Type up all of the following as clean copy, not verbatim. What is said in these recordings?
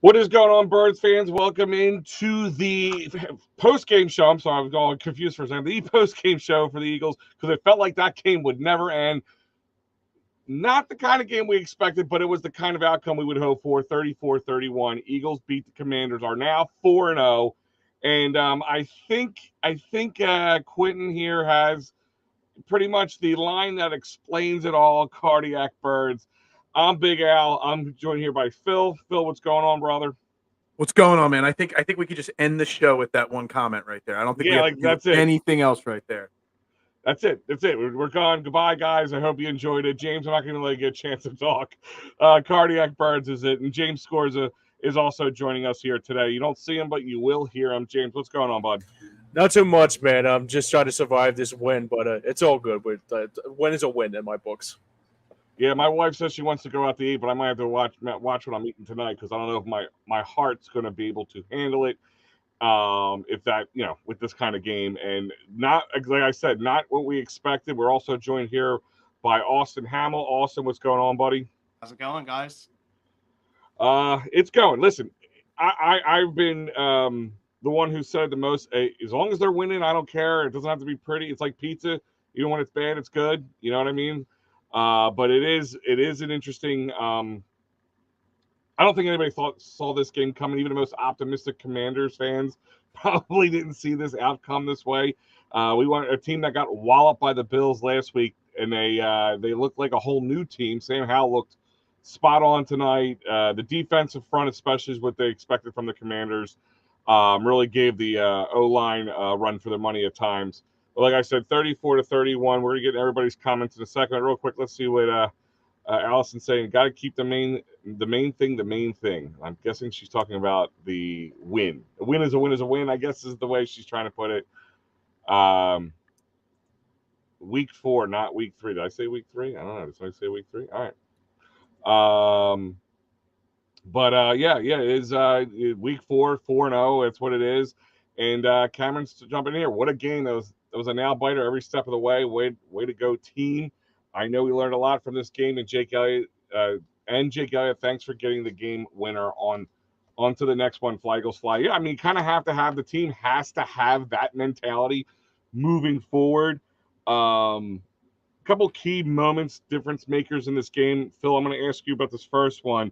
What is going on, Birds fans? Welcome into the post-game show. I'm sorry, I was all confused for a second. The post-game show for the Eagles because it felt like that game would never end. Not the kind of game we expected, but it was the kind of outcome we would hope for. 34-31. Eagles beat the Commanders, are now 4-0. And I think Quentin here has pretty much the line that explains it all. Cardiac Birds. I'm Big Al. I'm joined here by Phil. Phil, what's going on, brother? What's going on, man? I think we could just end the show with that one comment right there. I don't think we Yeah, have to like do that's it. anything else right there. That's it. That's it. We're gone. Goodbye, guys. I hope you enjoyed it. James, I'm not going to let you get a chance to talk. Cardiac Birds is it. And James Scorza is also joining us here today. You don't see him, but you will hear him. James, what's going on, bud? Not too much, man. I'm just trying to survive this win, but it's all good. Win is a win in my books. Yeah, my wife says she wants to go out to eat, but I might have to watch what I'm eating tonight because I don't know if my heart's going to be able to handle it. If that, with this kind of game, and not like I said, not what we expected. We're also joined here by Austin Hamill. Austin, what's going on, buddy? How's it going, guys? It's going. Listen, I've been the one who said the most. As long as they're winning, I don't care. It doesn't have to be pretty. It's like pizza. Even when it's bad, it's good. You know what I mean? But it is an interesting. I don't think anybody saw this game coming. Even the most optimistic Commanders fans probably didn't see this outcome this way. We want a team that got walloped by the Bills last week, and they looked like a whole new team. Sam Howell looked spot on tonight. The defensive front, especially, is what they expected from the Commanders. Really gave the O line run for their money at times. But like I said, 34-31. We're gonna get everybody's comments in a second. Real quick, let's see what Allison saying. Got to keep the main thing. I'm guessing she's talking about the win. A win is a win is a win. I guess is the way she's trying to put it. Week 4, not week 3. Did I say week 3? I don't know. Did I say week 3? All right. But yeah, it is week 4, 4-0. That's what it is. And Cameron's jumping in here. What a game! That was a nail biter every step of the way. Way to go, team! I know we learned a lot from this game. And Jake Elliott, thanks for getting the game winner on to the next one. Fly Eagles fly. Yeah, I mean, kind of have to have the team has to have that mentality moving forward. Couple key moments, difference makers in this game. Phil, I'm going to ask you about this first one.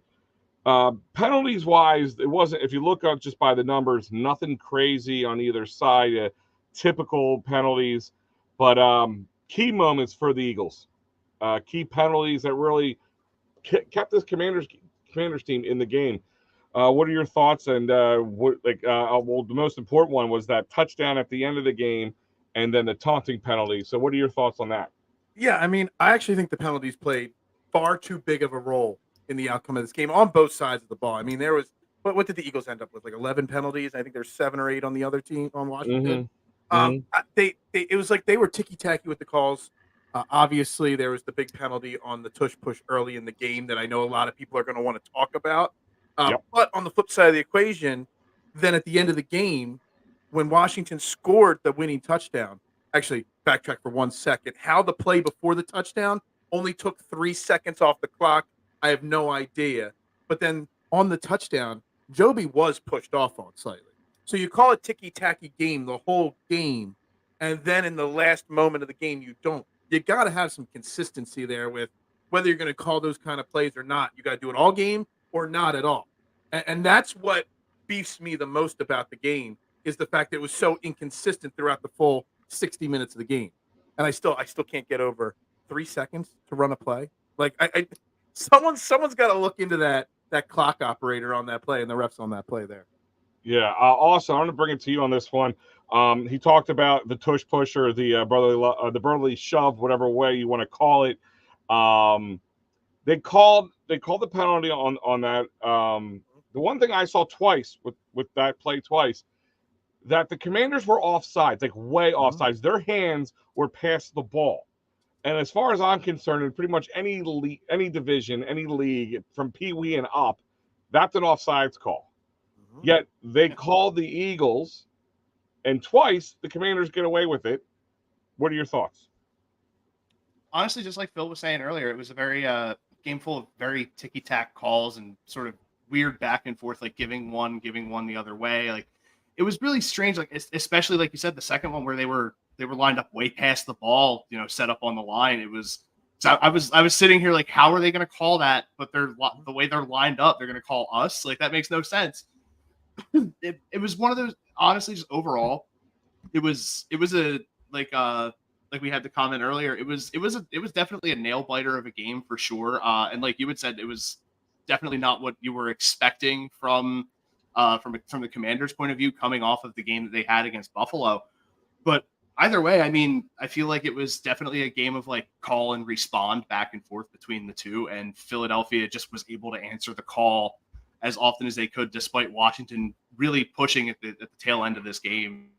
Penalties wise, it wasn't. If you look up just by the numbers, nothing crazy on either side. Typical penalties, but key moments for the Eagles. Key penalties that really kept this Commanders team in the game. What are your thoughts? And well, the most important one was that touchdown at the end of the game, and then the taunting penalty. So, what are your thoughts on that? Yeah, I mean, I actually think the penalties played far too big of a role in the outcome of this game on both sides of the ball. I mean, there was what did the Eagles end up with? Like 11 penalties. I think there's 7 or 8 on the other team on Washington. It was like they were ticky tacky with the calls. Obviously, there was the big penalty on the tush push early in the game that I know a lot of people are going to want to talk about. Yep. But on the flip side of the equation, then at the end of the game, when Washington scored the winning touchdown, actually backtrack for 1 second, how the play before the touchdown only took 3 seconds off the clock, I have no idea. But then on the touchdown, Joby was pushed off on slightly. So you call it ticky-tacky game the whole game, and then in the last moment of the game, you don't. You got to have some consistency there with whether you're going to call those kind of plays or not. You got to do it all game or not at all. And that's what beefs me the most about the game is the fact that it was so inconsistent throughout the full 60 minutes of the game. And I still can't get over 3 seconds to run a play. Like someone's got to look into that clock operator on that play and the refs on that play there. Yeah. Also, I'm going to bring it to you on this one. He talked about the tush push or the brotherly shove, whatever way you want to call it. They called the penalty on that. The one thing I saw twice with that play twice, that the Commanders were offsides, like way offsides. Their hands were past the ball. And as far as I'm concerned, in pretty much any division, any league from Pee Wee and up, that's an offsides call. Yet they called the Eagles, and twice the Commanders get away with it. What are your thoughts? Honestly, just like Phil was saying earlier, it was a very game full of very ticky-tack calls and sort of weird back and forth, like giving one the other way. Like it was really strange. Like especially like you said, the second one where they were lined up way past the ball, set up on the line. It was. So I was sitting here like, how are they going to call that? But the way they're lined up, they're going to call us. Like that makes no sense. It was one of those. Honestly, just overall, it was a like we had the comment earlier. It was definitely a nail biter of a game for sure. And like you had said, it was definitely not what you were expecting from the Commanders' point of view, coming off of the game that they had against Buffalo. But either way, I mean, I feel like it was definitely a game of like call and respond back and forth between the two, and Philadelphia just was able to answer the call as often as they could, despite Washington really pushing at the tail end of this game.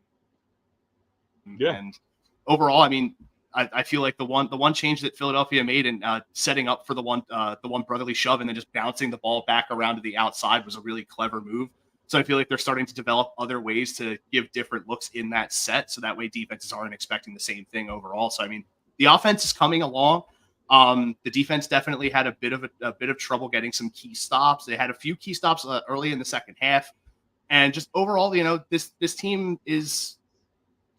Yeah. And overall, I mean, I feel like the one change that Philadelphia made in setting up for the one brotherly shove and then just bouncing the ball back around to the outside was a really clever move. So I feel like they're starting to develop other ways to give different looks in that set, so that way defenses aren't expecting the same thing overall. So I mean, the offense is coming along. The defense definitely had a bit of trouble getting some key stops. They had a few key stops early in the second half, and just overall, this team is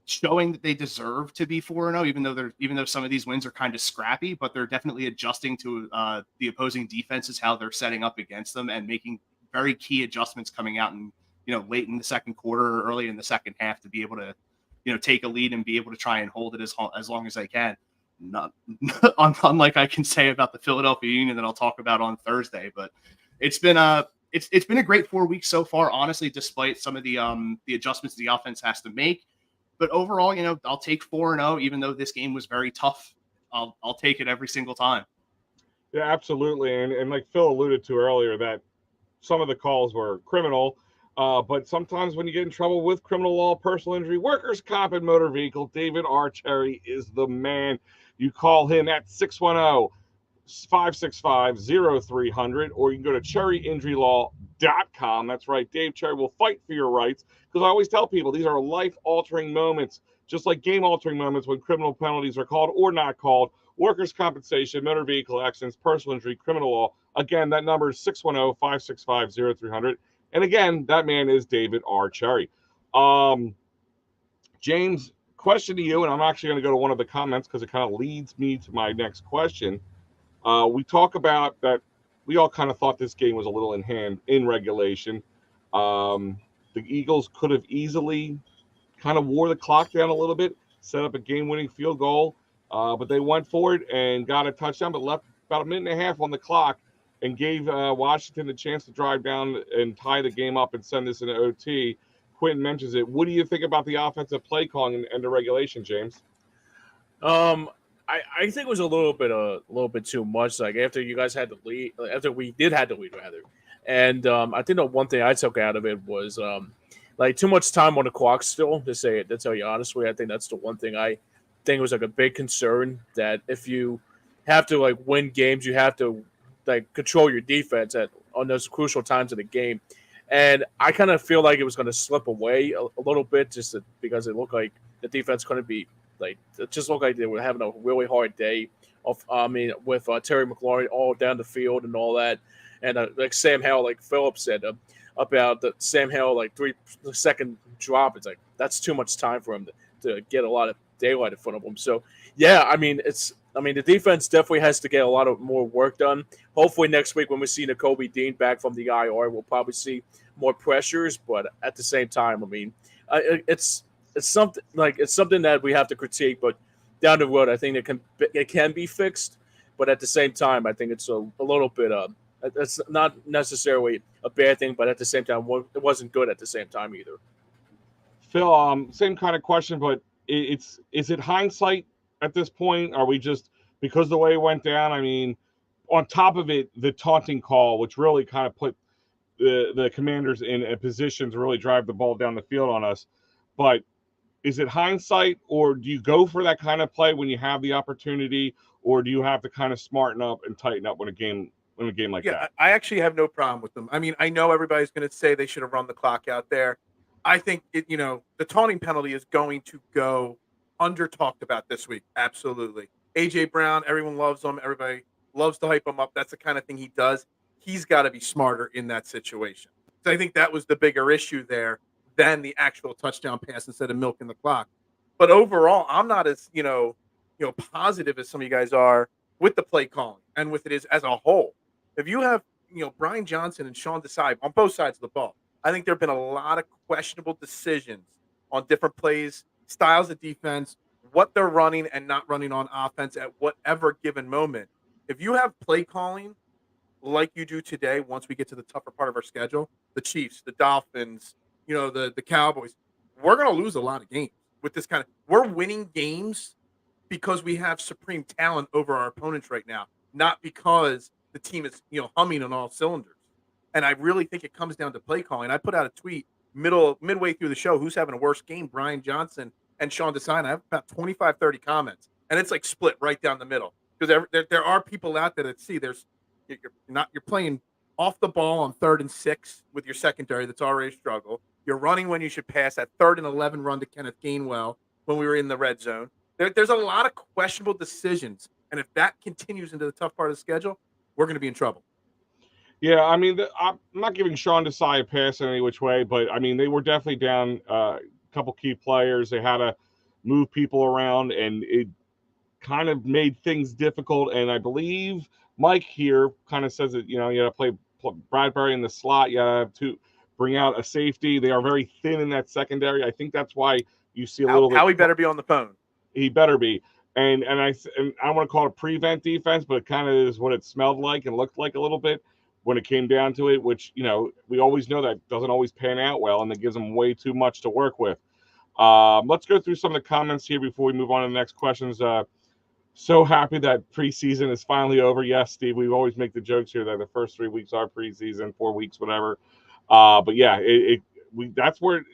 showing that they deserve to be 4-0, even though some of these wins are kind of scrappy, but they're definitely adjusting to the opposing defenses, how they're setting up against them, and making very key adjustments coming out and late in the second quarter or early in the second half to be able to take a lead and be able to try and hold it as long as they can. Not unlike I can say about the Philadelphia Union that I'll talk about on Thursday, but it's been a great 4 weeks so far, honestly, despite some of the adjustments the offense has to make. But overall, I'll take 4-0, even though this game was very tough. I'll take it every single time. Yeah, absolutely. And like Phil alluded to earlier, that some of the calls were criminal. But sometimes when you get in trouble with criminal law, personal injury, workers' comp, and motor vehicle, David R. Cherry is the man. You call him at 610-565-0300, or you can go to cherryinjurylaw.com. That's right. Dave Cherry will fight for your rights, because I always tell people these are life-altering moments, just like game-altering moments when criminal penalties are called or not called. Workers' compensation, motor vehicle accidents, personal injury, criminal law. Again, that number is 610-565-0300. And again, that man is David R. Cherry. James, question to you, and I'm actually going to go to one of the comments because it kind of leads me to my next question. We talk about that we all kind of thought this game was a little in hand in regulation. The Eagles could have easily kind of wore the clock down a little bit, set up a game-winning field goal, but they went for it and got a touchdown, but left about a minute and a half on the clock and gave Washington a chance to drive down and tie the game up and send this into OT. Quentin mentions it. What do you think about the offensive play calling and the regulation, James? I think it was a little bit too much. Like after you guys had the lead, after we did have the lead rather, and I think the one thing I took out of it was like too much time on the clock still. To say it, to tell you honestly, I think that's the one thing I think was like a big concern. That if you have to like win games, you have to like control your defense on those crucial times of the game. And I kind of feel like it was going to slip away a little bit because it looked like the defense couldn't be like, it just looked like they were having a really hard day with Terry McLaurin all down the field and all that. And like Sam Howell, like Philip said about the Sam Howell, like 3-second drop. It's like, that's too much time for him to get a lot of daylight in front of him. So yeah, I mean, the defense definitely has to get a lot of more work done. Hopefully next week when we see Nakobe Dean back from the IR, we'll probably see more pressures. But at the same time, I mean, it's something that we have to critique. But down the road, I think it can be fixed. But at the same time, I think it's a little bit it's not necessarily a bad thing. But at the same time, it wasn't good at the same time either. Phil, same kind of question, but is it hindsight at this point? Are we just, because the way it went down? I mean, on top of it, the taunting call, which really kind of put the Commanders in a position to really drive the ball down the field on us. But is it hindsight, or do you go for that kind of play when you have the opportunity, or do you have to kind of smarten up and tighten up when a game like that? I actually have no problem with them. I mean, I know everybody's going to say they should have run the clock out there. I think the taunting penalty is going to go under talked about this week. Absolutely. AJ Brown, everyone loves him. Everybody loves to hype him up. That's the kind of thing he does. he's got to be smarter in that situation. So I think that was the bigger issue there than the actual touchdown pass instead of milking the clock. But overall, I'm not as positive as some of you guys are with the play calling and with it as a whole. If you have Brian Johnson and Sean Desai on both sides of the ball, I think there have been a lot of questionable decisions on different plays, styles of defense, what they're running and not running on offense at whatever given moment. If you have play calling like you do today, once we get to the tougher part of our schedule, the Chiefs, the Dolphins, the Cowboys, we're going to lose a lot of games with this kind of. We're winning games because we have supreme talent over our opponents right now, not because the team is humming on all cylinders. And I really think it comes down to play calling. I put out a tweet midway through the show, who's having a worse game, Brian Johnson and Sean Desai. I have about 25, 30 comments, and it's like split right down the middle because there are people out there that see you're playing off the ball on 3rd and 6 with your secondary that's already struggled. You're running when you should pass. That 3rd and 11 run to Kenneth Gainwell when we were in the red zone. There's a lot of questionable decisions, and if that continues into the tough part of the schedule, we're going to be in trouble. Yeah, I mean, I'm not giving Sean Desai a pass in any which way, but I mean, they were definitely down a couple key players. They had to move people around, and it kind of made things difficult. And I believe Mike here kind of says that, you got to play Bradbury in the slot. You have to bring out a safety. They are very thin in that secondary. I think that's why you see a little bit. How he better be on the phone. He better be. And I don't want to call it prevent defense, but it kind of is what it smelled like and looked like a little bit when it came down to it, which, we always know that doesn't always pan out well, and it gives them way too much to work with. Let's go through some of the comments here before we move on to the next questions. So happy that preseason is finally over. Yes, Steve, we always make the jokes here that the first 3 weeks are preseason, 4 weeks, whatever. But yeah, that's where,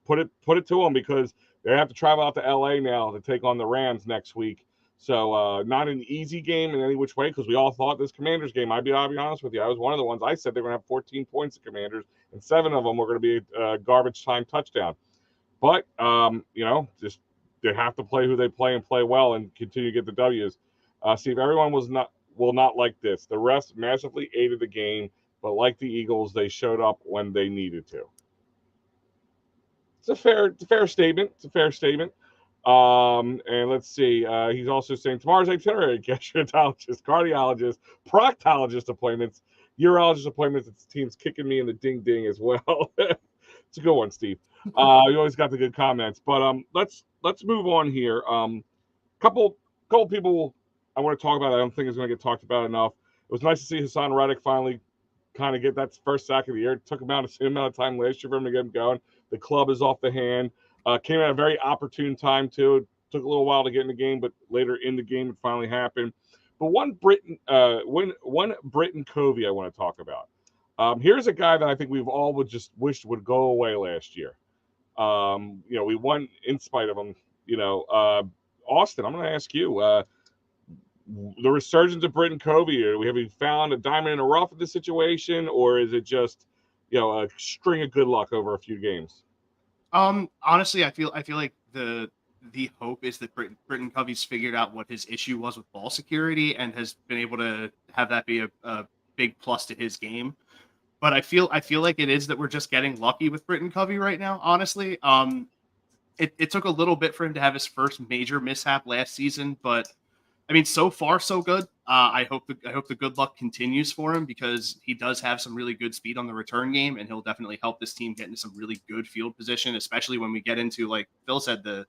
put it to them, because they have to travel out to LA now to take on the Rams next week. So not an easy game in any which way, because we all thought this Commanders game, I'll be honest with you, I was one of the ones I said they were going to have 14 points of Commanders, and 7 of them were going to be a garbage time touchdown. But, just they have to play who they play and play well and continue to get the W's. Steve, everyone will not like this. The refs massively aided the game, but like the Eagles, they showed up when they needed to. It's a fair statement. It's a fair statement. And let's see. He's also saying tomorrow's itinerary: gastroenterologist, cardiologist, proctologist appointments, urologist appointments. It's team's kicking me in the ding as well. It's a good one, Steve. You always got the good comments. But let's move on here. Couple people I want to talk about. I don't think is going to get talked about enough. It was nice to see Hassan Reddick finally kind of get that first sack of the year. It took him out the same amount of time last year for him to get him going. The club is off the hand. Came at a very opportune time, too. It took a little while to get in the game, but later in the game, it finally happened. But one Britton Covey I want to talk about. Here's a guy that I think we've all would just wished would go away last year. We won in spite of him. Austin, I'm going to ask you, the resurgence of Britton Covey. Have we found a diamond in the rough of the situation, or is it just, a string of good luck over a few games? Honestly, I feel like the hope is that Britton Covey's figured out what his issue was with ball security and has been able to have that be a big plus to his game. But I feel like it is that we're just getting lucky with Britton Covey right now. Honestly, it took a little bit for him to have his first major mishap last season, but I mean, so far so good. I hope the good luck continues for him, because he does have some really good speed on the return game, and he'll definitely help this team get into some really good field position, especially when we get into, like Phil said, the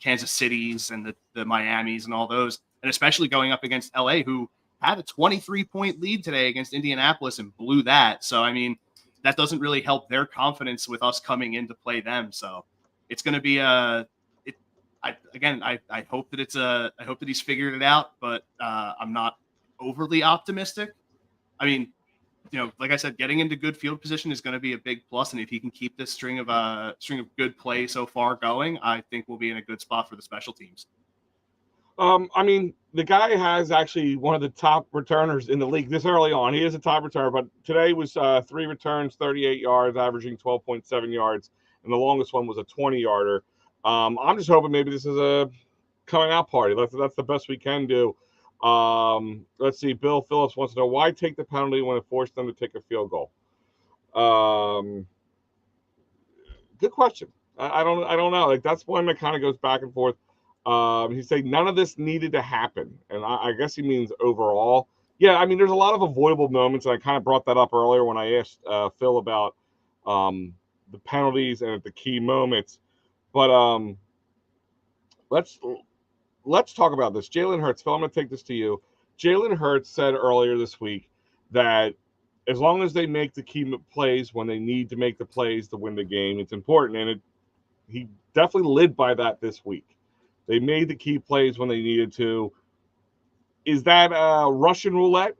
Kansas Cities and the Miamis and all those, and especially going up against LA, who had a 23-point lead today against Indianapolis and blew that. So I mean, that doesn't really help their confidence with us coming in to play them. So it's going to be I hope that I hope that he's figured it out, but I'm not overly optimistic. I mean, like I said, getting into good field position is going to be a big plus, and if he can keep this string of good play so far going, I think we'll be in a good spot for the special teams. I mean, the guy has actually one of the top returners in the league this early on. He is a top returner, but today was 3 returns, 38 yards, averaging 12.7 yards, and the longest one was a 20-yarder. I'm just hoping maybe this is a coming out party. That's the best we can do. Let's see. Bill Phillips wants to know why take the penalty when it forced them to take a field goal. Good question. I don't know. Like that's one that kind of goes back and forth. He's saying none of this needed to happen, and I guess he means overall. Yeah, I mean, there's a lot of avoidable moments, and I kind of brought that up earlier when I asked Phil about the penalties and at the key moments. But let's talk about this. Jalen Hurts. Phil, I'm going to take this to you. Jalen Hurts said earlier this week that as long as they make the key plays when they need to make the plays to win the game, it's important. And he definitely lived by that this week. They made the key plays when they needed to. Is that Russian roulette,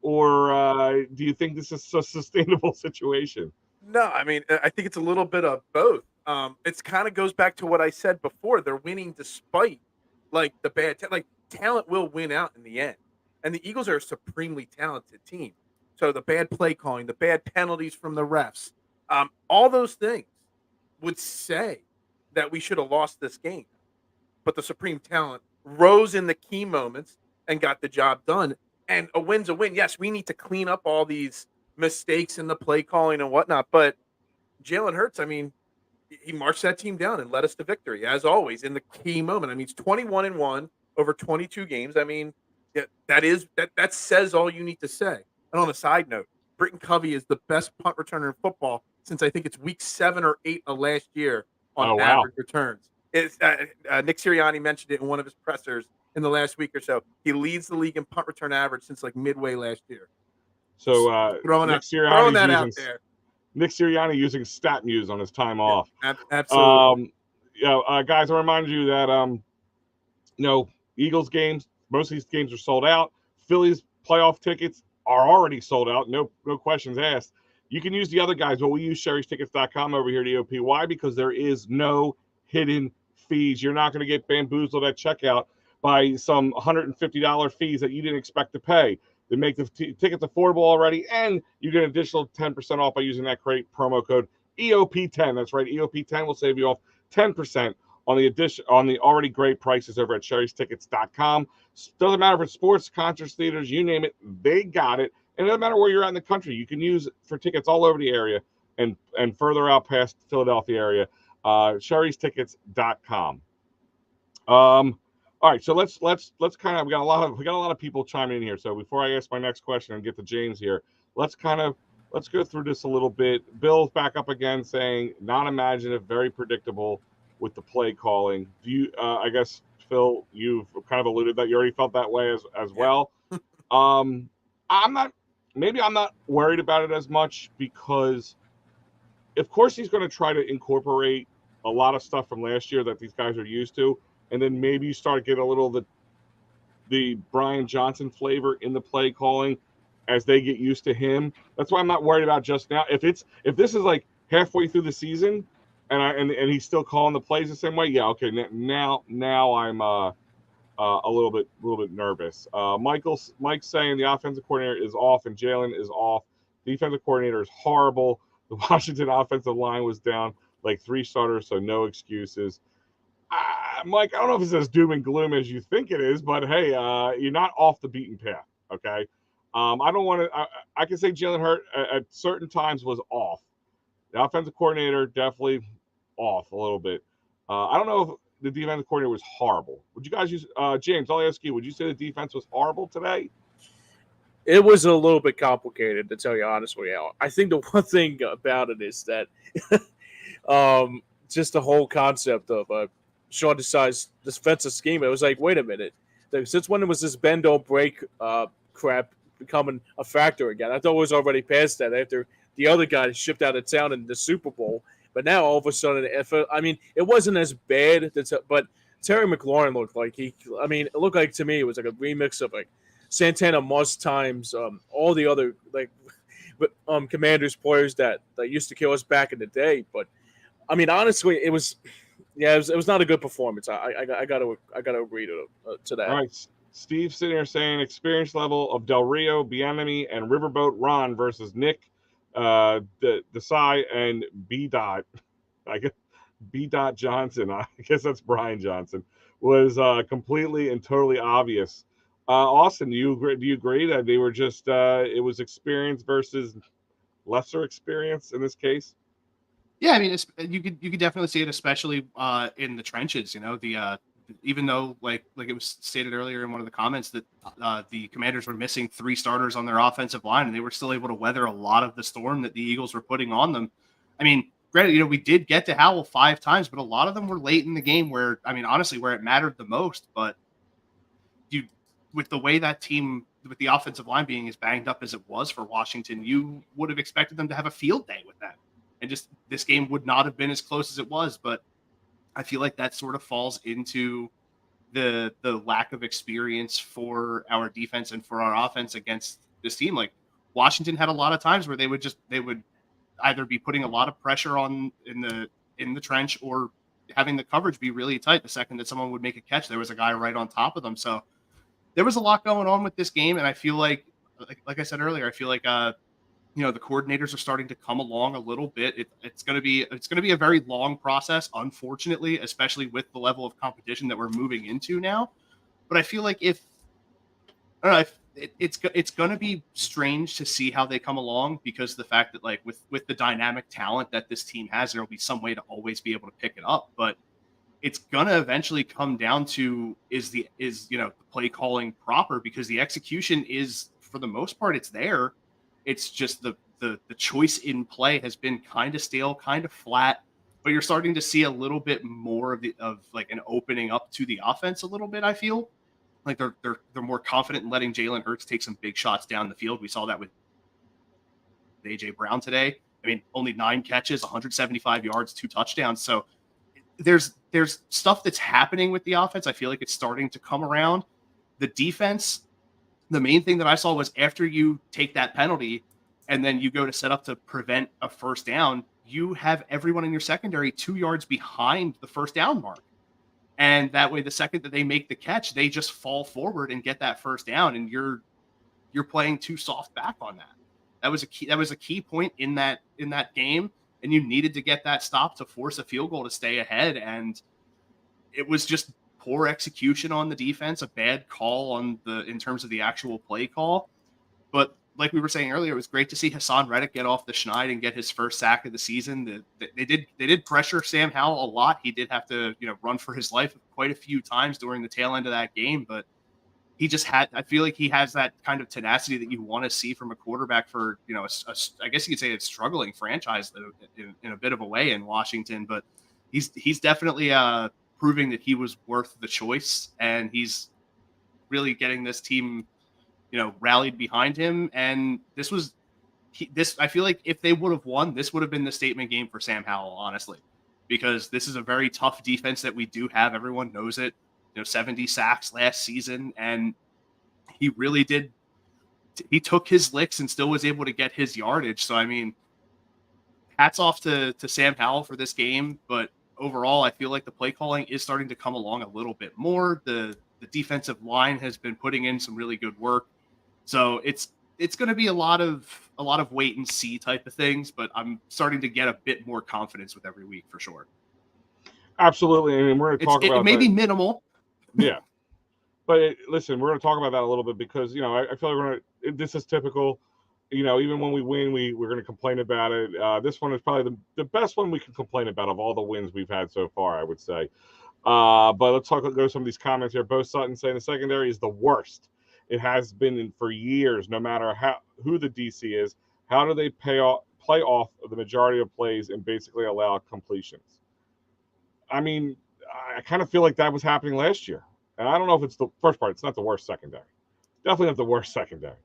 or do you think this is a sustainable situation? No, I mean, I think it's a little bit of both. It's kind of goes back to what I said before. They're winning despite like the bad, like talent will win out in the end. And the Eagles are a supremely talented team. So the bad play calling, the bad penalties from the refs, all those things would say that we should have lost this game. But the supreme talent rose in the key moments and got the job done. And a win's a win. Yes, we need to clean up all these mistakes in the play calling and whatnot. But Jalen Hurts, I mean, he marched that team down and led us to victory, as always, in the key moment. I mean, it's 21-1 over 22 games. I mean, yeah, that says all you need to say. And on a side note, Britton Covey is the best punt returner in football since I think it's week 7 or 8 of last year on average returns. It's Nick Sirianni mentioned it in one of his pressers in the last week or so. He leads the league in punt return average since like midway last year. So throwing that out there. Nick Sirianni using StatMuse on his time off. Absolutely. Guys, I remind you that Eagles games, most of these games are sold out. Phillies playoff tickets are already sold out. No questions asked. You can use the other guys, but we use sherrystickets.com over here at EOP. Why? Because there is no hidden fees. You're not going to get bamboozled at checkout by some $150 fees that you didn't expect to pay. They make the tickets affordable already, and you get an additional 10% off by using that great promo code EOP10. That's right, EOP10 will save you off 10% on the already great prices over at sherrystickets.com. Doesn't matter if it's sports, concerts, theaters, you name it, they got it. And it doesn't matter where you're at in the country. You can use for tickets all over the area and further out past Philadelphia area. sherrystickets.com. All right, so let's kind of we got a lot of people chiming in here. So before I ask my next question and get to James here, let's go through this a little bit. Bill's back up again saying non-imaginative, very predictable with the play calling. Do you I guess Phil, you've kind of alluded that you already felt that way as well. I'm not worried about it as much because of course he's going to try to incorporate a lot of stuff from last year that these guys are used to. And then maybe you start to get a little of the Brian Johnson flavor in the play calling as they get used to him. That's why I'm not worried about just now. If this is like halfway through the season and he's still calling the plays the same way, yeah, okay. Now I'm a little bit nervous. Mike's saying the offensive coordinator is off and Jalen is off. Defensive coordinator is horrible. The Washington offensive line was down like 3 starters, so no excuses. Mike, I don't know if it's as doom and gloom as you think it is, but hey, you're not off the beaten path, okay? I don't want to. I can say Jalen Hurts at certain times was off. The offensive coordinator definitely off a little bit. I don't know if the defensive coordinator was horrible. Would you guys use James? I'll ask you. Would you say the defense was horrible today? It was a little bit complicated, to tell you honestly. I think the one thing about it is that just the whole concept of Sean Desai's defensive scheme. It was like, wait a minute. Since when was this bend don't break crap becoming a factor again? I thought it was already past that after the other guy shipped out of town in the Super Bowl. But now all of a sudden, it wasn't as bad. But Terry McLaurin looked like it looked like to me it was like a remix of like Santana Moss times all the other Commanders players that used to kill us back in the day. But I mean, honestly, it was not a good performance. I gotta agree to that. All right, Steve sitting here saying experience level of Del Rio, Bieniemy, and Riverboat Ron versus Nick, Desai, and B. Dot. I guess B. Dot Johnson. I guess that's Brian Johnson. Was completely and totally obvious Austin, do you agree that they were just it was experience versus lesser experience in this case? Yeah, I mean, you could definitely see it, especially in the trenches. Even though like it was stated earlier in one of the comments that the Commanders were missing 3 starters on their offensive line, and they were still able to weather a lot of the storm that the Eagles were putting on them. I mean, granted, we did get to Howell 5 times, but a lot of them were late in the game where, I mean, honestly, where it mattered the most. But with the way that team, with the offensive line being as banged up as it was for Washington, you would have expected them to have a field day with that. And just this game would not have been as close as it was. But I feel like that sort of falls into the lack of experience for our defense and for our offense against this team. Like Washington had a lot of times where they would either be putting a lot of pressure on in the trench or having the coverage be really tight. The second that someone would make a catch, there was a guy right on top of them. So there was a lot going on with this game, and I feel like I said earlier, I feel like the coordinators are starting to come along a little bit. It's going to be a very long process, unfortunately, especially with the level of competition that we're moving into now. But I feel like it's going to be strange to see how they come along, because the fact that like with the dynamic talent that this team has, there will be some way to always be able to pick it up. But it's going to eventually come down to is the play calling proper, because the execution is, for the most part, it's there. It's just the choice in play has been kind of stale, kind of flat, but you're starting to see a little bit more of like an opening up to the offense a little bit. I feel like they're more confident in letting Jalen Hurts take some big shots down the field. We saw that with AJ Brown today. I mean, only 9 catches, 175 yards, 2 touchdowns. So there's stuff that's happening with the offense. I feel like it's starting to come around. The defense, the main thing that I saw was after you take that penalty and then you go to set up to prevent a first down, you have everyone in your secondary 2 yards behind the first down mark. And that way, the second that they make the catch, they just fall forward and get that first down, and you're playing too soft back on that. That was a key point in that game, and you needed to get that stop to force a field goal to stay ahead. And it was just poor execution on the defense, a bad call in terms of the actual play call. But like we were saying earlier, it was great to see Hassan Reddick get off the schneid and get his first sack of the season. They did pressure Sam Howell a lot. He did have to run for his life quite a few times during the tail end of that game, but he just I feel like he has that kind of tenacity that you want to see from a quarterback for, I guess you could say it's struggling franchise in a bit of a way in Washington, but he's definitely proving that he was worth the choice, and he's really getting this team, rallied behind him. And I feel like if they would have won, this would have been the statement game for Sam Howell, honestly, because this is a very tough defense that we do have. Everyone knows it. 70 sacks last season, and he really did. He took his licks and still was able to get his yardage. So, I mean, hats off to Sam Howell for this game. But overall, I feel like the play calling is starting to come along a little bit more. The defensive line has been putting in some really good work. So it's going to be a lot of wait and see type of things. But I'm starting to get a bit more confidence with every week for sure. Absolutely. I mean, we're going to talk about it may be minimal. Yeah. But listen, we're going to talk about that a little bit because, I feel like this is typical. Even when we win, we're going to complain about it. This one is probably the best one we can complain about of all the wins we've had so far, I would say. But let's go to some of these comments here. Bo Sutton saying the secondary is the worst. It has been for years, no matter who the DC is. How do they play off the majority of plays and basically allow completions? I mean, I kind of feel like that was happening last year. And I don't know if it's the first part. It's not the worst secondary. Definitely not the worst secondary.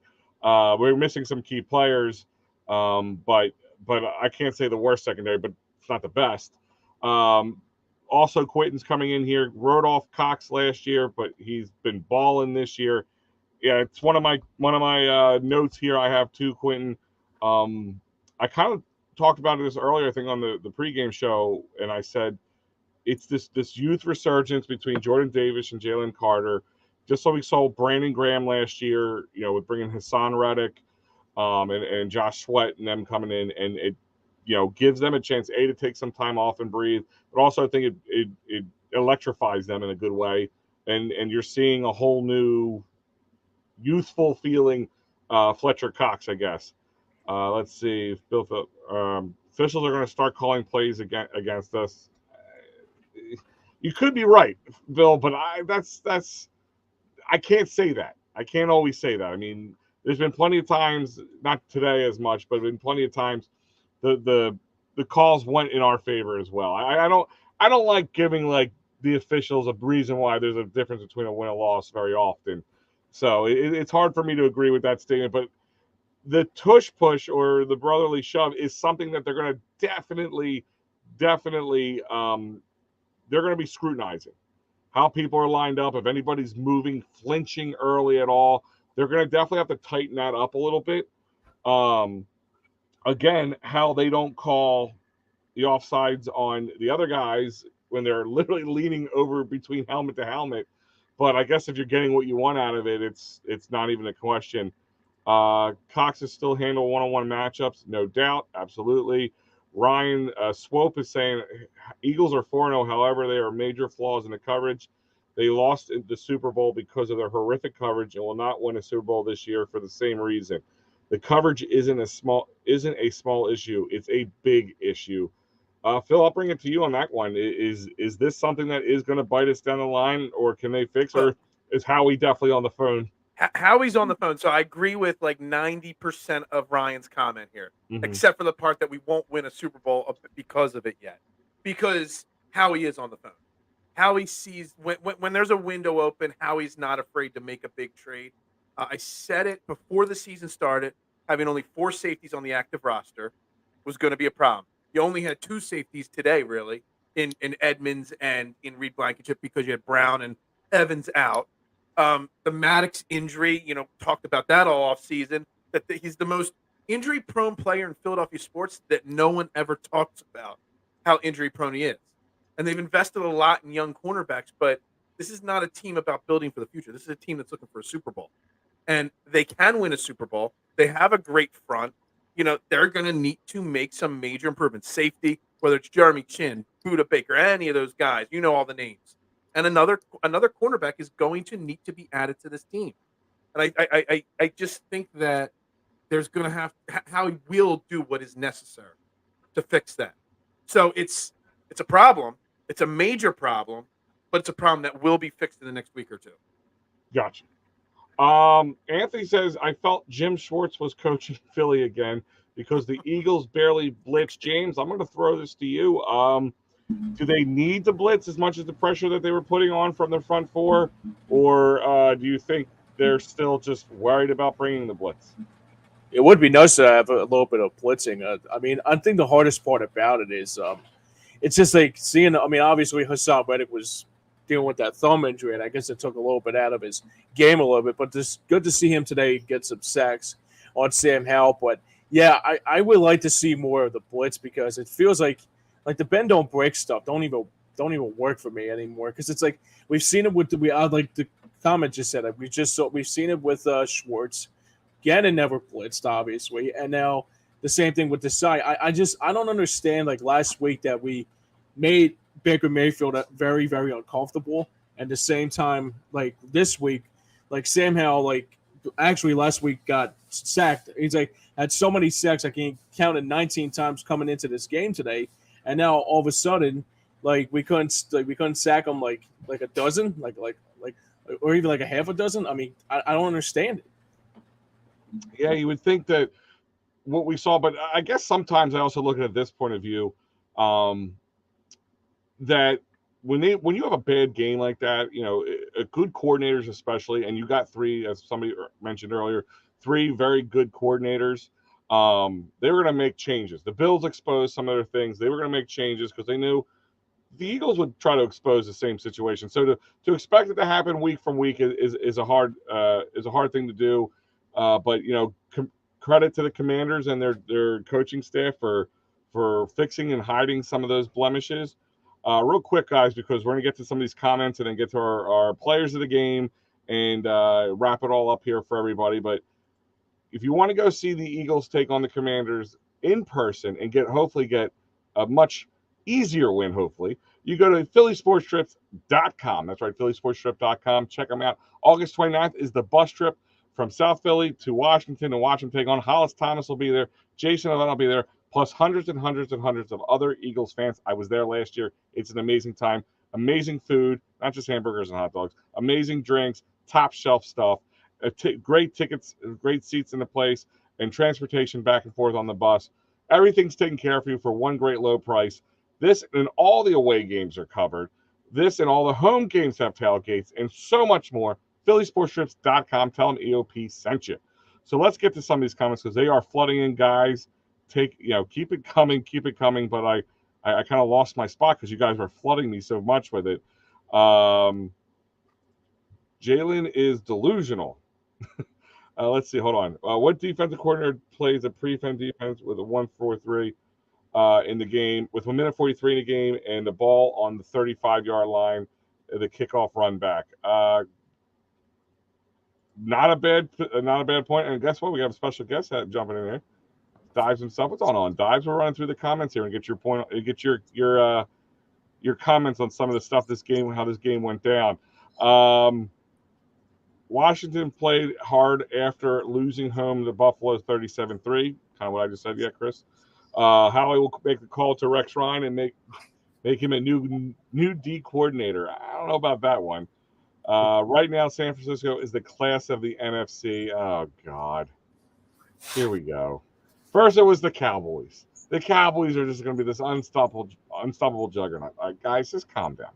We're missing some key players, but I can't say the worst secondary, but it's not the best. Also, Quentin's coming in here. Wrote off Cox last year, but he's been balling this year. Yeah, it's one of my notes here. I have too, Quentin. I kind of talked about this earlier, I think, on the pregame show, and I said it's this youth resurgence between Jordan Davis and Jalen Carter. Just so we saw Brandon Graham last year, with bringing Hassan Reddick and Josh Sweat and them coming in, and it gives them a chance to take some time off and breathe, but also I think it electrifies them in a good way, and you're seeing a whole new youthful feeling Fletcher Cox, I guess. Let's see. Officials are going to start calling plays against us. You could be right, Bill, but I can't say that. I can't always say that. I mean, there's been plenty of times, not today as much, but been plenty of times the calls went in our favor as well. I don't like giving like the officials a reason why there's a difference between a win and a loss very often. So it's hard for me to agree with that statement, but the tush push or the brotherly shove is something that they're going to definitely they're going to be scrutinizing how people are lined up. If anybody's moving, flinching early at all, they're going to definitely have to tighten that up a little bit. Again, how they don't call the offsides on the other guys when they're literally leaning over between helmet to helmet. But I guess if you're getting what you want out of it, it's not even a question. Cox is still handle one-on-one matchups, no doubt, absolutely. Ryan Swope is saying Eagles are 4-0. However, there are major flaws in the coverage. They lost the Super Bowl because of their horrific coverage and will not win a Super Bowl this year for the same reason. The coverage isn't a small issue. It's a big issue. Phil, I'll bring it to you on that one. Is this something that is going to bite us down the line, or can they fix, or is Howie definitely on the phone? Howie's on the phone, so I agree with like 90% of Ryan's comment here, except for the part that we won't win a Super Bowl because of it yet. Because Howie is on the phone. Howie sees when there's a window open, Howie's not afraid to make a big trade. I said it before the season started, having only 4 safeties on the active roster was going to be a problem. You only had 2 safeties today, really, in Edmonds and in Reed Blankenship because you had Brown and Evans out. The Maddox injury, talked about that all off season, that he's the most injury prone player in Philadelphia sports that no one ever talks about how injury prone he is. And they've invested a lot in young cornerbacks, but this is not a team about building for the future. This is a team that's looking for a Super Bowl. And they can win a Super Bowl. They have a great front. They're going to need to make some major improvements. Safety, whether it's Jeremy Chin, Buda Baker, any of those guys, all the names. And another cornerback is going to need to be added to this team. And I just think that there's going to Howie will do what is necessary to fix that. So it's a problem. It's a major problem, but it's a problem that will be fixed in the next week or two. Gotcha. Anthony says, I felt Jim Schwartz was coaching Philly again because the Eagles barely blitzed. James, I'm going to throw this to you. Do they need to blitz as much as the pressure that they were putting on from their front four? Or do you think they're still just worried about bringing the blitz? It would be nice to have a little bit of blitzing. I think the hardest part about it is it's just like seeing, obviously Hassan Reddick was dealing with that thumb injury, and I guess it took a little bit out of his game a little bit, but just good to see him today get some sacks on Sam Howell. But yeah, I would like to see more of the blitz because it feels like the bend don't break stuff don't even work for me anymore, because it's like we've seen it with like the comment just said it. We've seen it with Schwartz. Gannon never blitzed, obviously, and now the same thing with Desai. I don't understand, like last week that we made Baker Mayfield very, very uncomfortable, and the same time, like this week, like Sam Howell, like actually last week got sacked. He's like had so many sacks, I can count it 19 times coming into this game today, and now all of a sudden, like we couldn't sack him like a dozen, like or even like a half a dozen. I mean, I don't understand it. Yeah, you would think that what we saw, but I guess sometimes I also look at it this point of view, that when you have a bad game like that, a good coordinators especially, and you got 3, as somebody mentioned earlier, 3 very good coordinators. They were going to make changes. The Bills exposed some other things. They were going to make changes because they knew the Eagles would try to expose the same situation. So to expect it to happen week from week is a hard thing to do. But credit to the Commanders and their coaching staff for fixing and hiding some of those blemishes. Real quick, guys, because we're going to get to some of these comments and then get to our players of the game and wrap it all up here for everybody. But if you want to go see the Eagles take on the Commanders in person and hopefully get a much easier win, hopefully, you go to phillysportstrips.com. That's right, phillysportstrip.com. Check them out. August 29th is the bus trip. from South Philly to Washington and watch them take on. Hollis Thomas will be there. Jason Ovett will be there, plus hundreds and hundreds and hundreds of other Eagles fans. I was there last year. It's an amazing time. Amazing food, not just hamburgers and hot dogs. Amazing drinks, top shelf stuff. Great tickets, great seats in the place, and transportation back and forth on the bus. Everything's taken care of you for one great low price. This and all the away games are covered. This and all the home games have tailgates and so much more. PhillySportsTrips.com. Tell them EOP sent you. So let's get to some of these comments because they are flooding in, guys. Keep it coming. But I kind of lost my spot because you guys were flooding me so much with it. Jalen is delusional. Let's see. Hold on. What defensive coordinator plays a prevent defense with a 1-4-3 in the game with 1 minute 43 in the game and the ball on the 35-yard line, the kickoff run back? Not a bad point. And guess what? We have a special guest jumping in there. Dives himself. What's going on? Dives. We're running through the comments here and get your point. Get your comments on some of the stuff how this game went down. Washington played hard after losing home to Buffalo 37-3. Kind of what I just said. Yeah, Chris. Howie will make the call to Rex Ryan and make him a new D coordinator. I don't know about that one. Right now, San Francisco is the class of the NFC. Oh, God. Here we go. First, it was the Cowboys. The Cowboys are just going to be this unstoppable juggernaut. Guys, just calm down.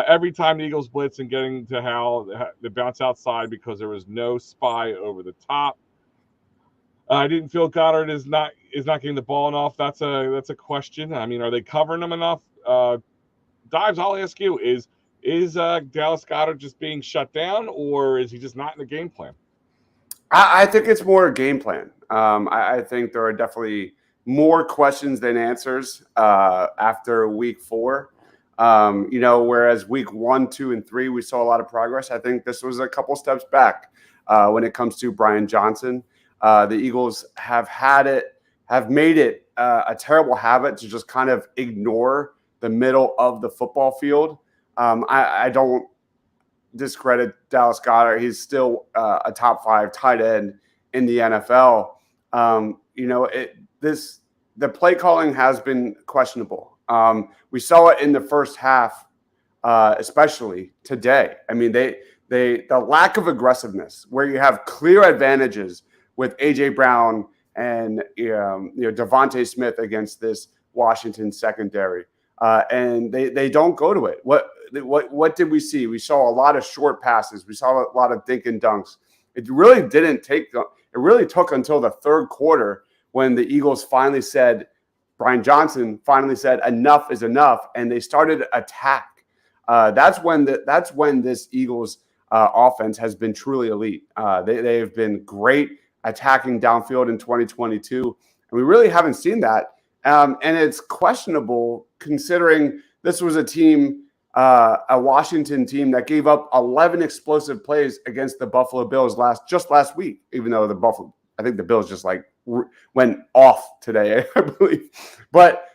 Every time the Eagles blitz and getting to Hal, they bounce outside because there was no spy over the top. I didn't feel Goddard is not getting the ball enough. That's a question. I mean, are they covering him enough? Dives, I'll ask you, is Dallas Goedert just being shut down, or is he just not in the game plan? I think it's more a game plan. I think there are definitely more questions than answers after week 4. Whereas week 1, 2, and 3, we saw a lot of progress. I think this was a couple steps back when it comes to Brian Johnson. The Eagles have made it a terrible habit to just kind of ignore the middle of the football field. I don't discredit Dallas Goedert. He's still a top 5 tight end in the NFL. The play calling has been questionable. We saw it in the first half, especially today. I mean, the lack of aggressiveness where you have clear advantages with A.J. Brown and Devontae Smith against this Washington secondary, and they don't go to it. What did we see? We saw a lot of short passes. We saw a lot of dink and dunks. It really didn't take. It really took until the third quarter when the Eagles finally said, Brian Johnson finally said, enough is enough, and they started attack. That's when this Eagles offense has been truly elite. They have been great attacking downfield in 2022, and we really haven't seen that. And it's questionable considering this was a team, a Washington team that gave up 11 explosive plays against the Buffalo Bills last week, even though I think the Bills just went off today, I believe. But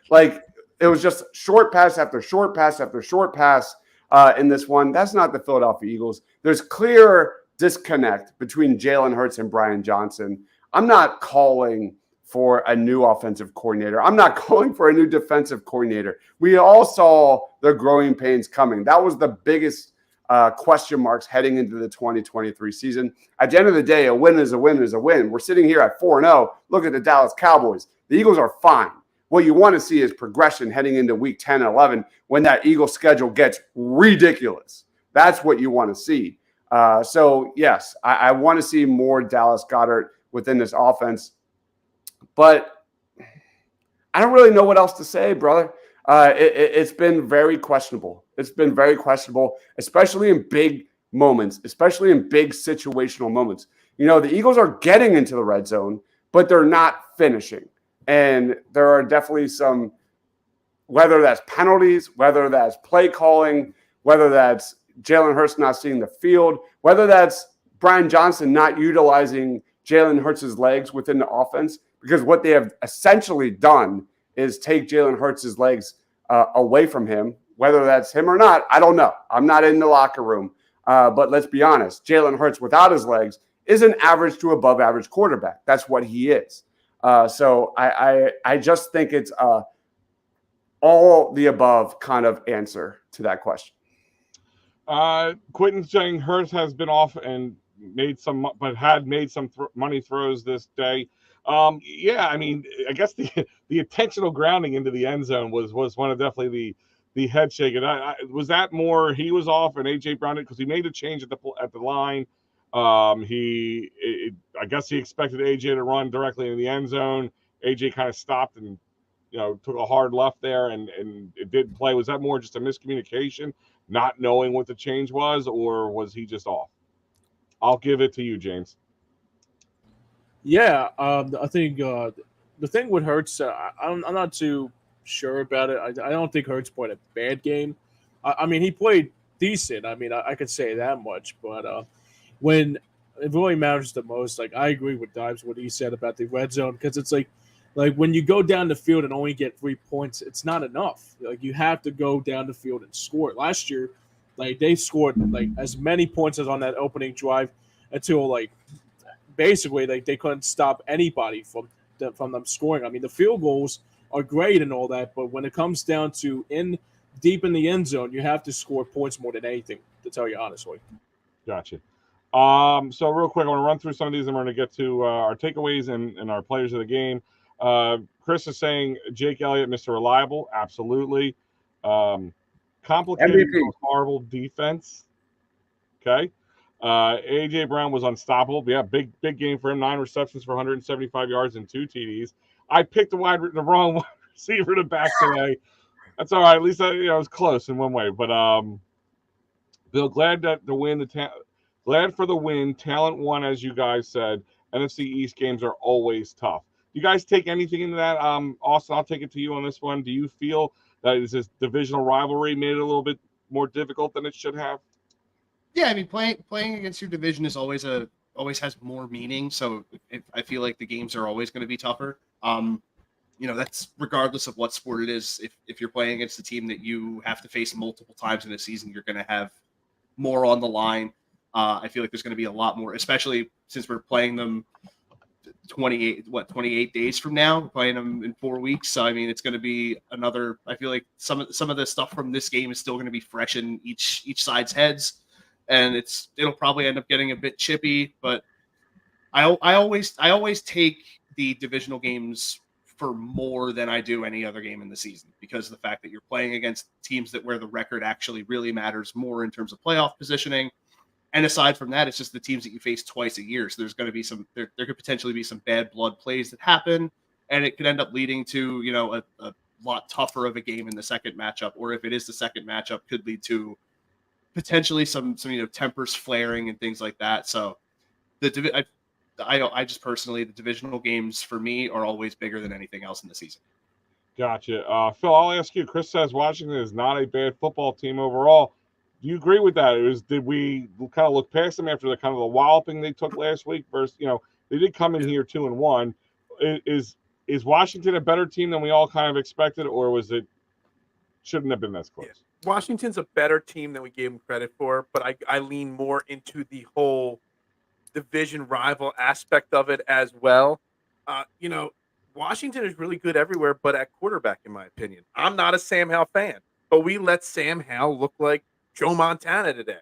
it was just short pass after short pass after short pass in this one. That's not the Philadelphia Eagles. There's clear disconnect between Jalen Hurts and Brian Johnson. I'm not calling for a new offensive coordinator. I'm not calling for a new defensive coordinator. We all saw the growing pains coming. That was the biggest question marks heading into the 2023 season. At the end of the day, a win is a win is a win. We're sitting here at 4-0. Look at the Dallas Cowboys. The Eagles are fine. What you want to see is progression heading into week 10 and 11 when that Eagles schedule gets ridiculous. That's what you want to see. So, yes, I want to see more Dallas Goedert within this offense. But I don't really know what else to say, brother. It's been very questionable. It's been very questionable, especially in big moments, especially in big situational moments. The Eagles are getting into the red zone, but they're not finishing. And there are definitely some, whether that's penalties, whether that's play calling, whether that's Jalen Hurts not seeing the field, whether that's Brian Johnson not utilizing Jalen Hurts' legs within the offense, because what they have essentially done is take Jalen Hurts' legs away from him. Whether that's him or not, I don't know. I'm not in the locker room. But let's be honest, Jalen Hurts without his legs is an average to above average quarterback. That's what he is. So I just think it's all the above kind of answer to that question. Quentin saying Hurts has been off and had made some money throws this day. Yeah, I mean, I guess the intentional grounding into the end zone was one of definitely the head shaking. Was that more he was off and AJ Brown because he made a change at the line. I guess he expected AJ to run directly in the end zone. AJ kind of stopped and took a hard left there and it didn't play. Was that more just a miscommunication, not knowing what the change was, or was he just off? I'll give it to you, James. Yeah, I think the thing with Hurts, I'm not too sure about it. I don't think Hurts played a bad game. I mean, he played decent. I mean, I could say that much. But when it really matters the most, like I agree with Dives what he said about the red zone, because it's like when you go down the field and only get 3 points, it's not enough. Like you have to go down the field and score. Last year, like they scored like as many points as on that opening drive until like basically like they couldn't stop anybody from them scoring. I mean, the field goals are great and all that, but when it comes down to deep in the end zone, you have to score points more than anything, to tell you honestly. Gotcha. So real quick, I want to run through some of these, and we're going to get to our takeaways and our players of the game. Chris is saying Jake Elliott, Mr. Reliable. Absolutely. Complicated, horrible defense. Okay. AJ Brown was unstoppable. Yeah, big game for him. 9 receptions for 175 yards and 2 TDs. I picked the wrong wide receiver to back today. That's all right. At least I was close in one way. But Bill, glad for the win. Talent won, as you guys said. NFC East games are always tough. Do you guys take anything into that? Austin, I'll take it to you on this one. Do you feel that this divisional rivalry made it a little bit more difficult than it should have? Yeah, I mean, playing against your division is always has more meaning. So I feel like the games are always going to be tougher. That's regardless of what sport it is. If you're playing against a team that you have to face multiple times in a season, you're going to have more on the line. I feel like there's going to be a lot more, especially since we're playing them 28 days from now. We're playing them in 4 weeks. So, I mean, it's going to be another, I feel like some of the stuff from this game is still going to be fresh in each side's heads. And it'll probably end up getting a bit chippy, but I always take the divisional games for more than I do any other game in the season, because of the fact that you're playing against teams where the record actually really matters more in terms of playoff positioning. And aside from that, it's just the teams that you face twice a year. So there's going to be there could potentially be some bad blood plays that happen, and it could end up leading to a lot tougher of a game in the second matchup, or if it is the second matchup, could lead to potentially some tempers flaring and things like that. So I just personally, the divisional games for me are always bigger than anything else in the season. Gotcha. Phil, I'll ask you. Chris says Washington is not a bad football team overall. Do you agree with that? Did we kind of look past them after the kind of the walloping they took last week? Versus, they did come in here 2-1. Is Washington a better team than we all kind of expected, or shouldn't have been as close? Yeah. Washington's a better team than we gave them credit for, but I lean more into the whole division rival aspect of it as well. Washington is really good everywhere, but at quarterback, in my opinion. I'm not a Sam Howell fan, but we let Sam Howell look like Joe Montana today.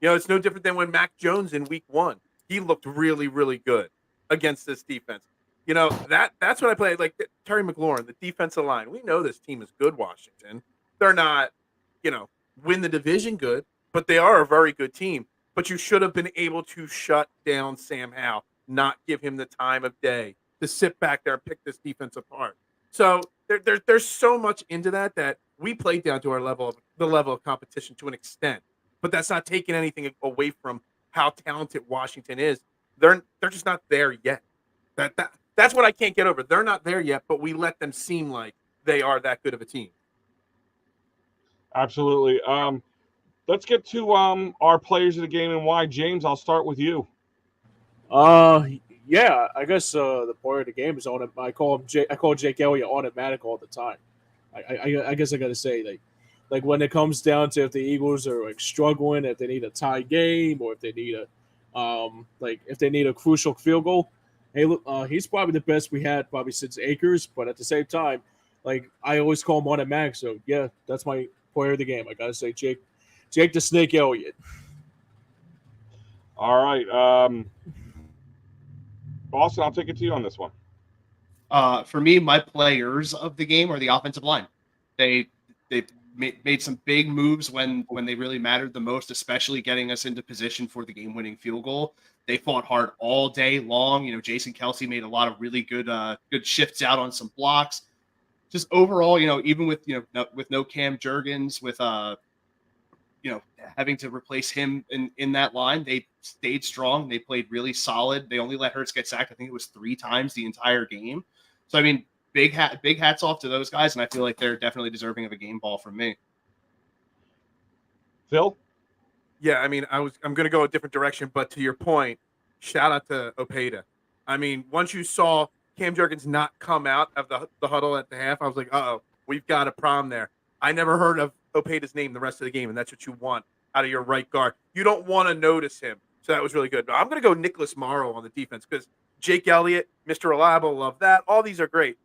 It's no different than when Mac Jones in week 1. He looked really, really good against this defense. That's what I play. Like Terry McLaurin, the defensive line. We know this team is good, Washington. They're not, win the division good, but they are a very good team. But you should have been able to shut down Sam Howell, not give him the time of day to sit back there and pick this defense apart. So there's so much into that we played down to the level of competition to an extent. But that's not taking anything away from how talented Washington is. They're just not there yet. That's what I can't get over. They're not there yet, but we let them seem like they are that good of a team. Absolutely. Let's get to our players of the game and why. James, I'll start with you. Yeah, I guess the player of the game is on it. I call Jake Elliott automatic all the time. I guess I got to say like when it comes down to if the Eagles are like struggling, if they need a tie game, or if they need Like if they need a crucial field goal, hey, look, he's probably the best we had probably since Akers. But at the same time, like I always call him automatic. So yeah, that's my player of the game. I gotta say, Jake the Snake Elliott. All right, Boston, I'll take it to you on this one. For me, my players of the game are the offensive line. They made some big moves when they really mattered the most, especially getting us into position for the game-winning field goal. They fought hard all day long. You know, Jason Kelsey made a lot of really good shifts out on some blocks. Just overall, you know, even with with no Cam Jurgens, with having to replace him in that line, they stayed strong. They played really solid. They only let Hurts get sacked. I think it was 3 times the entire game. So I mean, big hats off to those guys, and I feel like they're definitely deserving of a game ball from me. Phil? Yeah, I mean, I'm going to go a different direction, but to your point, shout out to Opeda. I mean, once you saw Cam Jurgens not come out of the huddle at the half, I was like, uh-oh, we've got a problem there. I never heard of Opeda's name the rest of the game, and that's what you want out of your right guard. You don't want to notice him, so that was really good. But I'm going to go Nicholas Morrow on the defense because Jake Elliott, Mr. Reliable, love that. All these are great.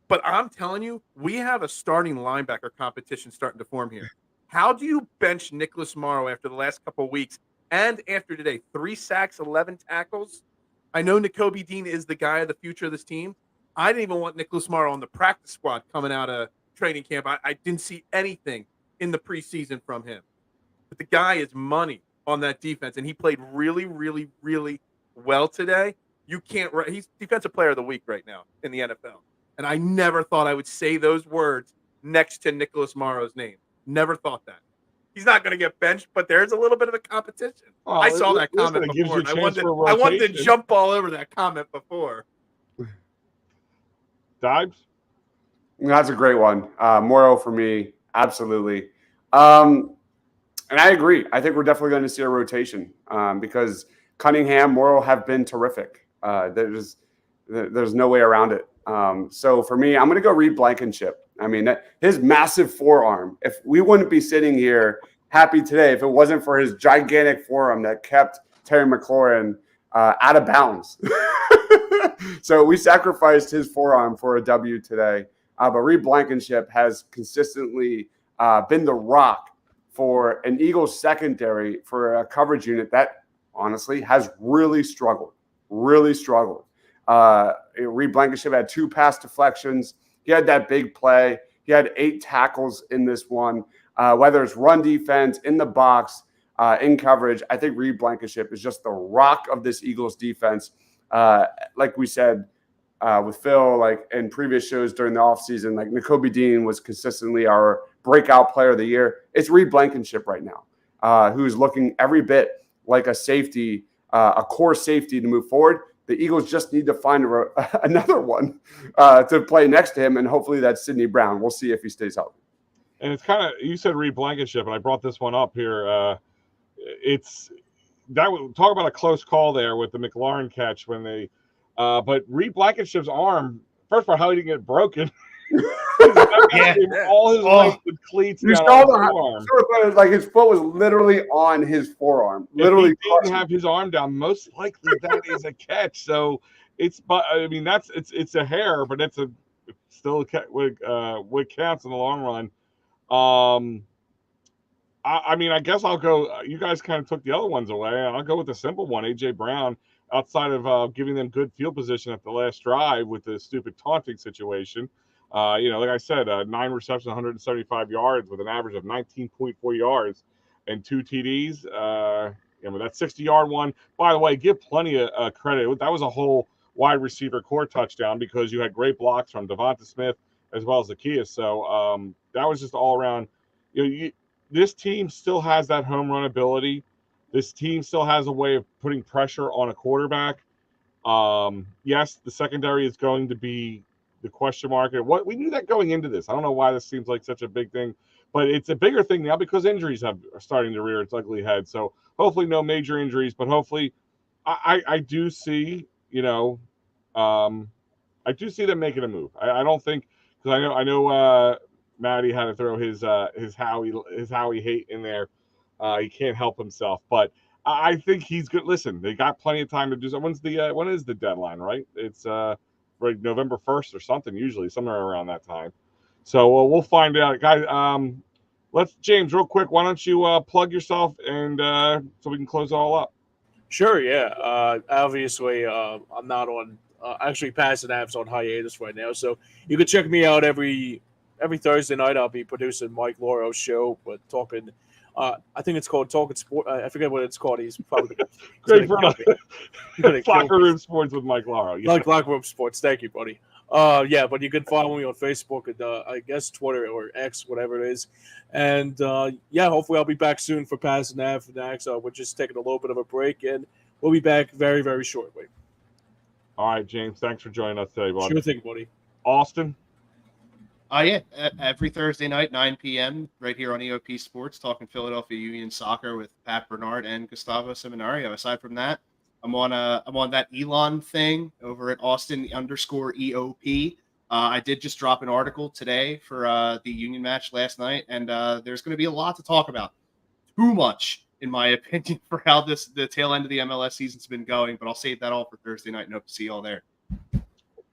But I'm telling you, we have a starting linebacker competition starting to form here. How do you bench Nicholas Morrow after the last couple of weeks and after today? 3 sacks, 11 tackles. I know Nakobe Dean is the guy of the future of this team. I didn't even want Nicholas Morrow on the practice squad coming out of training camp. I didn't see anything in the preseason from him. But the guy is money on that defense, and he played really, really, really well today. You can't – he's defensive player of the week right now in the NFL. And I never thought I would say those words next to Nicholas Morrow's name. Never thought that. He's not going to get benched, but there's a little bit of a competition. Well, I saw that comment before, and I wanted to jump all over that comment before. Dibes? That's a great one. Morrow for me, absolutely. And I agree. I think we're definitely going to see a rotation because Cunningham, Morrow have been terrific. There's no way around it. So for me, I'm going to go Reed Blankenship. I mean, his massive forearm, if we wouldn't be sitting here happy today if it wasn't for his gigantic forearm that kept Terry McLaurin out of bounds. So we sacrificed his forearm for a W today. But Reed Blankenship has consistently been the rock for an Eagles secondary for a coverage unit that honestly has really struggled. Reed Blankenship had 2 pass deflections. He had that big play. He had 8 tackles in this one. Whether it's run defense, in the box, in coverage, I think Reed Blankenship is just the rock of this Eagles defense. Like we said with Phil, like in previous shows during the offseason, like Nakobe Dean was consistently our breakout player of the year. It's Reed Blankenship right now, who's looking every bit like a safety, a core safety to move forward. The Eagles just need to find another one to play next to him, and hopefully that's Sidney Brown. We'll see if he stays healthy. And it's kind of, you said Reed Blankenship, and I brought this one up here. Talk about a close call there with the McLaurin catch when they, but Reed Blankenship's arm, first of all, how he didn't get broken. All his legs with cleats down on his forearm. Like his foot was literally on his forearm. Literally, if he didn't have his arm down, most likely that is a catch. So it's a hair, but it's still what counts in the long run. I mean, I guess I'll go. You guys kind of took the other ones away. I'll go with the simple one, AJ Brown. Outside of giving them good field position at the last drive with the stupid taunting situation. Like I said, 9 receptions, 175 yards with an average of 19.4 yards and 2 TDs. That 60-yard one, by the way, give plenty of credit. That was a whole wide receiver core touchdown because you had great blocks from Devonta Smith as well as Zacchaeus. So that was just all around. This team still has that home run ability. This team still has a way of putting pressure on a quarterback. Yes, the secondary is going to be the question mark. And we knew that going into this. I don't know why this seems like such a big thing, but it's a bigger thing now because injuries are starting to rear its ugly head. So hopefully no major injuries, but hopefully I do see, I do see them making a move. I don't think, because I know Matty had to throw his Howie hate in there. He can't help himself, but I think he's good. Listen, they got plenty of time to do so. When is the deadline? Right? It's right November 1st or something. Usually somewhere around that time. So we'll find out, guys. Let's James, real quick. Why don't you plug yourself and so we can close it all up. Sure, yeah. Obviously, I'm not on. Actually, Passing Apps on hiatus right now, so you can check me out every Thursday night. I'll be producing Mike Loro's show, but talking. I think it's called Talking Sport. I forget what it's called. He's probably Great for gonna kill Locker me. Room Sports with Mike Laro. Yeah. Like Locker Room Sports. Thank you, buddy. Yeah, but you can follow me on Facebook and I guess Twitter or X, whatever it is. And yeah, hopefully I'll be back soon for Passing Ave next. We're just taking a little bit of a break, and we'll be back very, very shortly. All right, James. Thanks for joining us today, buddy. Sure thing, buddy. Austin. Yeah, every Thursday night, 9 p.m., right here on EOP Sports, talking Philadelphia Union soccer with Pat Bernard and Gustavo Seminario. Aside from that, I'm on that Elon thing over at Austin_EOP. I did just drop an article today for the Union match last night, and there's going to be a lot to talk about. Too much, in my opinion, for how the tail end of the MLS season's been going. But I'll save that all for Thursday night, and hope to see you all there.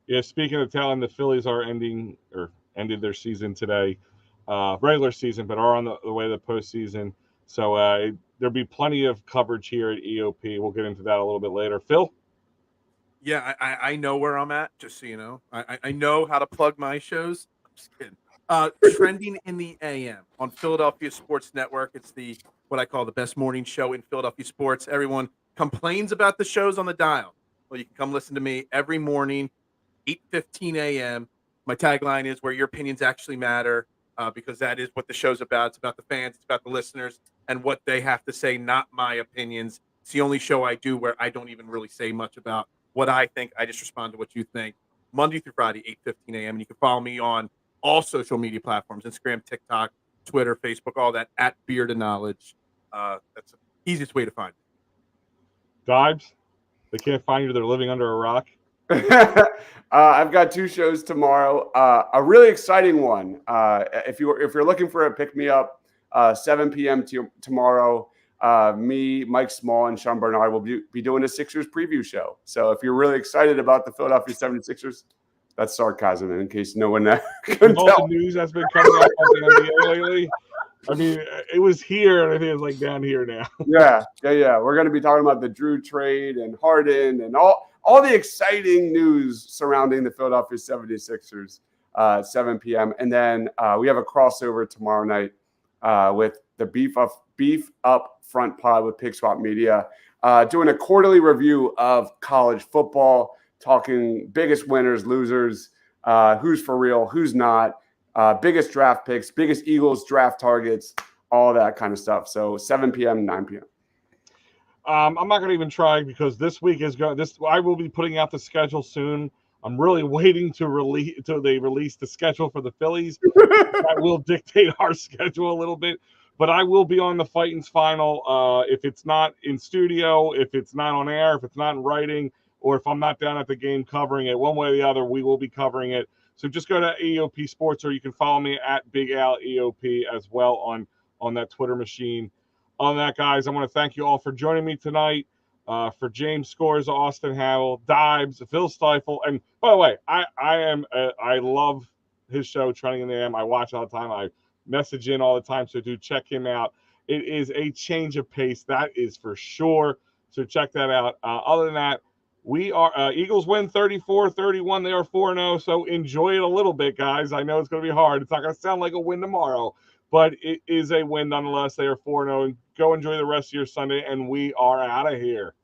Yeah, speaking of tail end, the Phillies are ended their season today, regular season, but are on the way to the postseason. So there'll be plenty of coverage here at EOP. We'll get into that a little bit later. Phil? Yeah, I know where I'm at, just so you know. I know how to plug my shows. I'm just kidding. Trending in the AM on Philadelphia Sports Network. It's what I call the best morning show in Philadelphia sports. Everyone complains about the shows on the dial. Well, you can come listen to me every morning, 8:15 a.m. My tagline is where your opinions actually matter, because that is what the show's about. It's about the fans. It's about the listeners and what they have to say, not my opinions. It's the only show I do where I don't even really say much about what I think. I just respond to what you think. Monday through Friday, 8:15 a.m. And you can follow me on all social media platforms, Instagram, TikTok, Twitter, Facebook, all that, at Beard of Knowledge. That's the easiest way to find me. Dibes? They can't find you. They're living under a rock. I've got 2 shows tomorrow. A really exciting one. If you're looking for a pick me up, 7 p.m. tomorrow. Me, Mike Small, and Sean Bernard will be doing a Sixers preview show. So if you're really excited about the Philadelphia 76ers, that's sarcasm, in case no one can all tell. The news that's been coming out of the NBA lately. I mean, it was here, and I think it's like down here now. Yeah. We're going to be talking about the Drew trade and Harden and all the exciting news surrounding the Philadelphia 76ers at 7 p.m. And then we have a crossover tomorrow night with the Beef Up Front Pod with Pig Swap Media, doing a quarterly review of college football, talking biggest winners, losers, who's for real, who's not, biggest draft picks, biggest Eagles draft targets, all that kind of stuff. So 7 p.m., 9 p.m. I'm not going to even try because this week is going. I will be putting out the schedule soon. I'm really waiting till they release the schedule for the Phillies. That will dictate our schedule a little bit. But I will be on the Fightins final. If it's not in studio, if it's not on air, if it's not in writing, or if I'm not down at the game covering it, one way or the other, we will be covering it. So just go to EOP Sports, or you can follow me at Big Al EOP as well on that Twitter machine. On that, guys, I want to thank you all for joining me tonight. For James Scores, Austin Howell, Dibes, Phil Stifle, and by the way, I love his show, Trending in the AM. I watch all the time. I message in all the time, so do check him out. It is a change of pace, that is for sure. So check that out. Other than that, we are Eagles win 34-31. They are 4-0. So enjoy it a little bit, guys. I know it's going to be hard. It's not going to sound like a win tomorrow, but it is a win nonetheless. They are 4-0. Go enjoy the rest of your Sunday, and we are out of here.